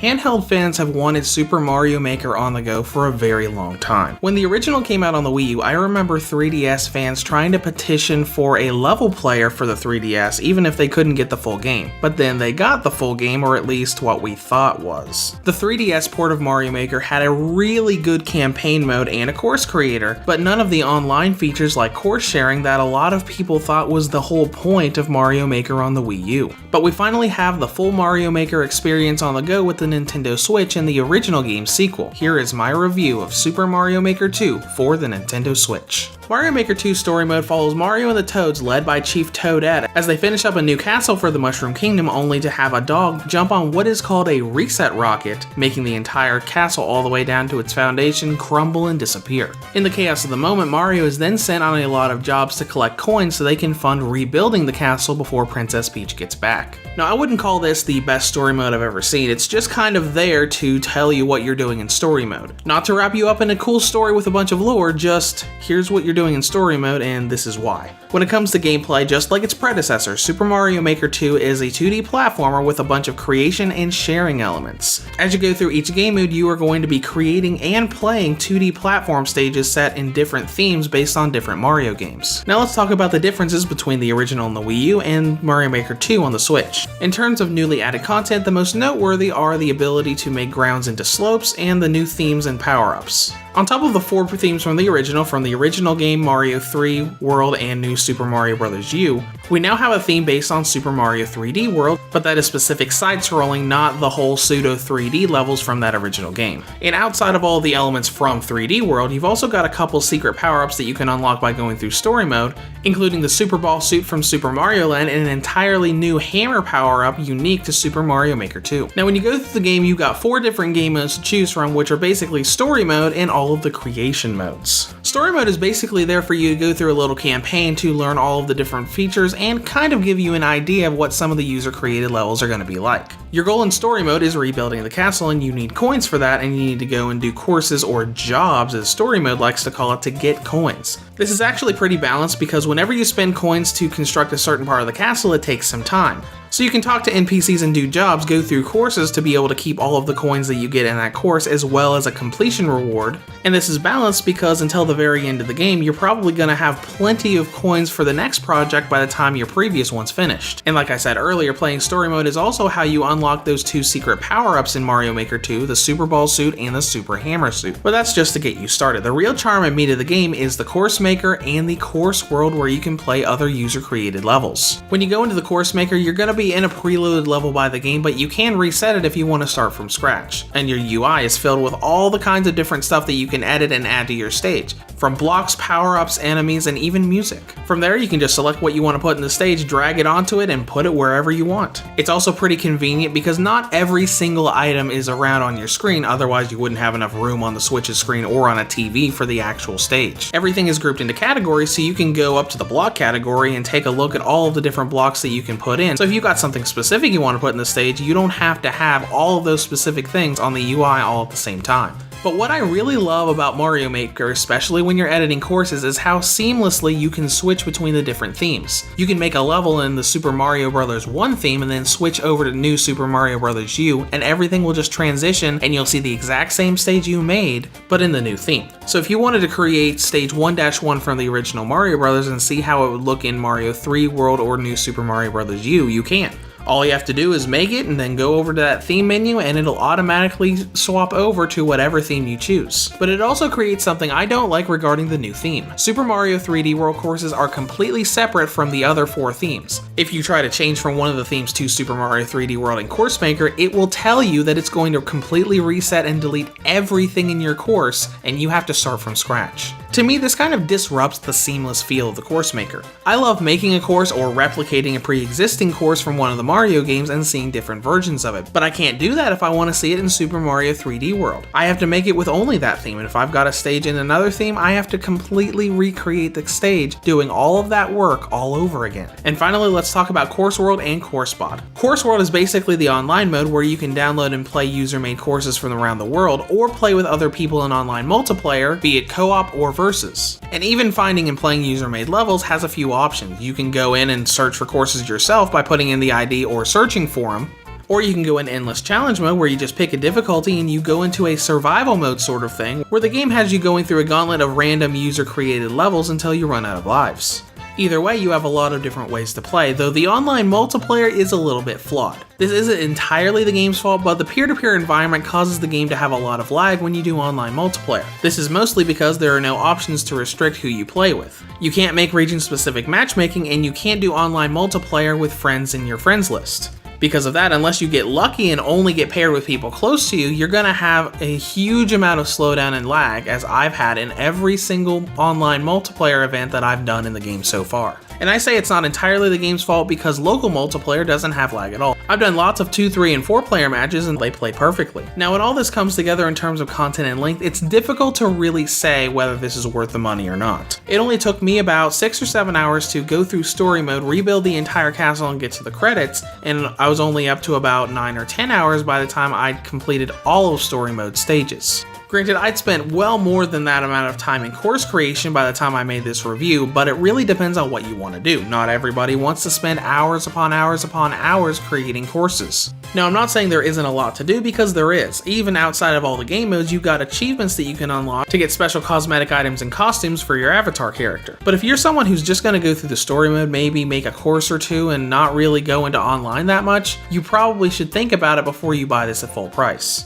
Handheld fans have wanted Super Mario Maker on the go for a very long time. When the original came out on the Wii U, I remember 3DS fans trying to petition for a level player for the 3DS even if they couldn't get the full game. But then they got the full game, or at least what we thought was. The 3DS port of Mario Maker had a really good campaign mode and a course creator, but none of the online features like course sharing that a lot of people thought was the whole point of Mario Maker on the Wii U. But we finally have the full Mario Maker experience on the go with the Nintendo Switch and the original game's sequel. Here is my review of Super Mario Maker 2 for the Nintendo Switch. Mario Maker 2 story mode follows Mario and the Toads led by Chief Toadette as they finish up a new castle for the Mushroom Kingdom, only to have a dog jump on what is called a reset rocket, making the entire castle all the way down to its foundation crumble and disappear. In the chaos of the moment, Mario is then sent on a lot of jobs to collect coins so they can fund rebuilding the castle before Princess Peach gets back. Now, I wouldn't call this the best story mode I've ever seen. It's just kind of there to tell you what you're doing in story mode. Not to wrap you up in a cool story with a bunch of lore, just here's what you're doing in story mode and this is why. When it comes to gameplay, just like its predecessor, Super Mario Maker 2 is a 2D platformer with a bunch of creation and sharing elements. As you go through each game mode, you are going to be creating and playing 2D platform stages set in different themes based on different Mario games. Now let's talk about the differences between the original on the Wii U and Mario Maker 2 on the Switch. In terms of newly added content, the most noteworthy are the ability to make grounds into slopes and the new themes and power-ups. On top of the 4 themes from the original game, Mario 3, World, and New Super Mario Bros. U, we now have a theme based on Super Mario 3D World, but that is specific side-scrolling, not the whole pseudo 3D levels from that original game. And outside of all the elements from 3D World, you've also got a couple secret power-ups that you can unlock by going through story mode, including the Super Ball suit from Super Mario Land and an entirely new hammer power-up unique to Super Mario Maker 2. Now when you go through the game, you've got 4 different game modes to choose from, which are basically story mode and all of the creation modes. Story mode is basically there for you to go through a little campaign to learn all of the different features and kind of give you an idea of what some of the user-created levels are going to be like. Your goal in story mode is rebuilding the castle, and you need coins for that, and you need to go and do courses or jobs, as story mode likes to call it, to get coins. This is actually pretty balanced because whenever you spend coins to construct a certain part of the castle, it takes some time. So you can talk to NPCs and do jobs, go through courses to be able to keep all of the coins that you get in that course, as well as a completion reward. And this is balanced because until the very end of the game, you're probably going to have plenty of coins for the next project by the time your previous one's finished. And like I said earlier, playing story mode is also how you unlock those 2 secret power-ups in Mario Maker 2, the Super Ball suit and the Super Hammer suit. But that's just to get you started. The real charm and meat of the game is the course maker and the course world, where you can play other user-created levels. When you go into the course maker, you're going to be in a preloaded level by the game, but you can reset it if you want to start from scratch. And your UI is filled with all the kinds of different stuff that you can edit and add to your stage, from blocks, power-ups, enemies, and even music. From there, you can just select what you want to put in the stage, drag it onto it, and put it wherever you want. It's also pretty convenient because not every single item is around on your screen, otherwise you wouldn't have enough room on the Switch's screen or on a TV for the actual stage. Everything is grouped into categories, so you can go up to the block category and take a look at all of the different blocks that you can put in. So if you've got something specific you want to put in the stage, you don't have to have all of those specific things on the UI all at the same time. But what I really love about Mario Maker, especially when you're editing courses, is how seamlessly you can switch between the different themes. You can make a level in the Super Mario Bros. 1 theme and then switch over to New Super Mario Bros. U, and everything will just transition and you'll see the exact same stage you made, but in the new theme. So if you wanted to create stage 1-1 from the original Mario Bros. And see how it would look in Mario 3, World, or New Super Mario Bros. U, you can. All you have to do is make it and then go over to that theme menu and it'll automatically swap over to whatever theme you choose. But it also creates something I don't like regarding the new theme. Super Mario 3D World courses are completely separate from the other 4 themes. If you try to change from one of the themes to Super Mario 3D World in Course Maker, it will tell you that it's going to completely reset and delete everything in your course, and you have to start from scratch. To me, this kind of disrupts the seamless feel of the Course Maker. I love making a course or replicating a pre-existing course from one of the Mario games and seeing different versions of it, but I can't do that if I want to see it in Super Mario 3D World. I have to make it with only that theme, and if I've got a stage in another theme, I have to completely recreate the stage, doing all of that work all over again. And finally, let's talk about Course World and Course Mod. Course World is basically the online mode where you can download and play user-made courses from around the world, or play with other people in online multiplayer, be it co-op or versus. And even finding and playing user-made levels has a few options. You can go in and search for courses yourself by putting in the ID or searching for them, Or you can go in endless challenge mode where you just pick a difficulty and you go into a survival mode sort of thing, where the game has you going through a gauntlet of random user created levels until you run out of lives. Either way, you have a lot of different ways to play, though the online multiplayer is a little bit flawed. This isn't entirely the game's fault, but the peer-to-peer environment causes the game to have a lot of lag when you do online multiplayer. This is mostly because there are no options to restrict who you play with. You can't make region-specific matchmaking, and you can't do online multiplayer with friends in your friends list. Because of that, unless you get lucky and only get paired with people close to you, you're gonna have a huge amount of slowdown and lag, as I've had in every single online multiplayer event that I've done in the game so far. And I say it's not entirely the game's fault because local multiplayer doesn't have lag at all. I've done lots of 2, 3, and 4 player matches and they play perfectly. Now when all this comes together in terms of content and length, it's difficult to really say whether this is worth the money or not. It only took me about 6 or 7 hours to go through story mode, rebuild the entire castle and get to the credits, and I was only up to about 9 or 10 hours by the time I'd completed all of story mode stages. Granted, I'd spent well more than that amount of time in course creation by the time I made this review, but it really depends on what you want to do. Not everybody wants to spend hours upon hours upon hours creating courses. Now, I'm not saying there isn't a lot to do, because there is. Even outside of all the game modes, you've got achievements that you can unlock to get special cosmetic items and costumes for your avatar character. But if you're someone who's just going to go through the story mode, maybe make a course or two, and not really go into online that much, you probably should think about it before you buy this at full price.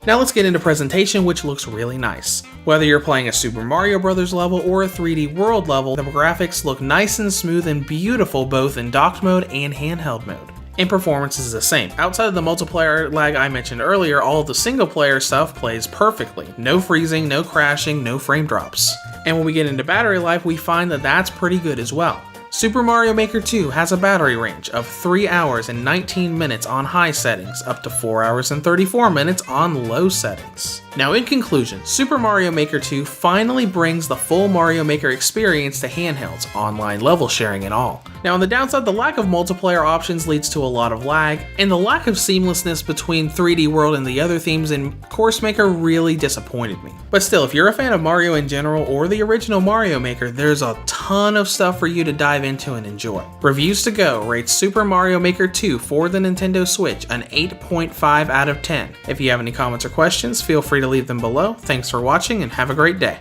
Now let's get into presentation, which looks really nice. Whether you're playing a Super Mario Bros. Level or a 3D World level, the graphics look nice and smooth and beautiful both in docked mode and handheld mode. And performance is the same. Outside of the multiplayer lag I mentioned earlier, all of the single player stuff plays perfectly. No freezing, no crashing, no frame drops. And when we get into battery life, we find that that's pretty good as well. Super Mario Maker 2 has a battery range of 3 hours and 19 minutes on high settings, up to 4 hours and 34 minutes on low settings. Now in conclusion, Super Mario Maker 2 finally brings the full Mario Maker experience to handhelds, online level sharing and all. Now on the downside, the lack of multiplayer options leads to a lot of lag, and the lack of seamlessness between 3D World and the other themes in Course Maker really disappointed me. But still, if you're a fan of Mario in general or the original Mario Maker, there's a ton of stuff for you to dive into and enjoy. Reviews to Go rates Super Mario Maker 2 for the Nintendo Switch an 8.5 out of 10. If you have any comments or questions, feel free to leave them below. Thanks for watching and have a great day.